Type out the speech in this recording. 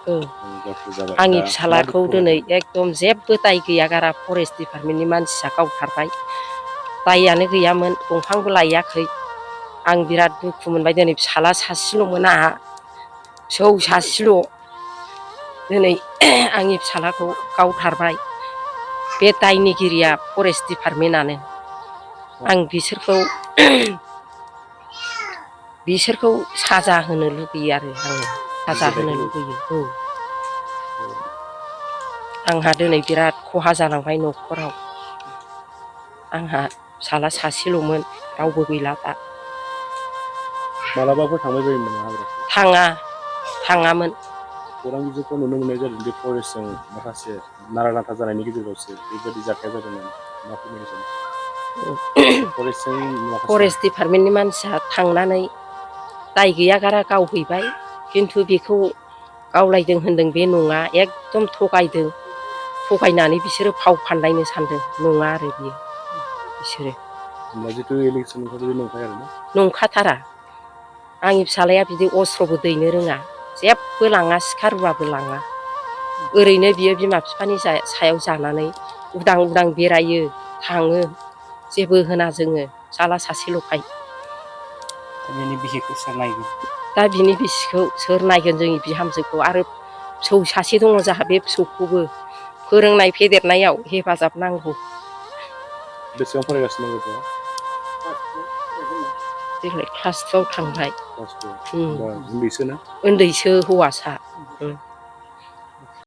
आंनि फिसालाखौ दिनै एकदम जेबो दाय गैया गारा फरेस्ट डिपार्टमेन्टनि मानसिया गावथारबाय दाययानो गैयामोन दंफांबो लायाखै आं बिराद दुखु मोनबाय दिनै फिसाला सासेल'मोन आंहा फिसौ सासेल' दिनै आंनि फिसालाखौ गावथारबाय बे दायनिगिरिया फरेस्ट डिपार्टमेन्टआनो आं बिसोरखौ साजा होनो लुगैयो आरो आङो साजा होनो लुगैयो आंहा दिनै बिराद खहा जालांबाय न'खराव आंहा फिसाला सासेल'मोन रावबो गैला दा मालाबाफोर थांबाय बायोमोन नामा हाग्रायाव थाङामोन खौरां बिजोंफ्राव नुनो मोननाय जादों बे फरेस्टजों माखासे नारा नाथा जानायनि गेजेरावसो बेबायदि जाथाया जादों होननानै मा फोरमायनो सानो फरेस्ट डिपार्टमेन्टनि मानसिया थांनानै दाय गैया गारा गावहैबाय खिन्थु बेखौ गावलायदों होनदों बे नङा एकदम थगायनानै बिसोरो फाव फान्दायनो सानदों नङा आरो बियो बिसोरो नंखाथारा आंनि फिसालाया बिदि अस्त्रबो दैनो रोङा जेबो लाङा सिखा रुवाबो लाङा ओरैनो बियो बिमा बिफानि सायाव जानानै उदां उदां बेरायो थाङो जेबो होना जोङो फिसाला सासेल'खाय दा बिनि बिसिखौ सोर नायगोन जोंनि बिहामजोखौ आरो फिसौ सासे दङ जोंहा बे फिसौखौबो फोरोंनाय फेदेरनायाव हेफाजाब नांगौ बेसेबां फरायगासिनो दं गथ'आ देग्लाय क्लास 2 आव थांबाय उन्दैसोना उन्दैसो हौवासा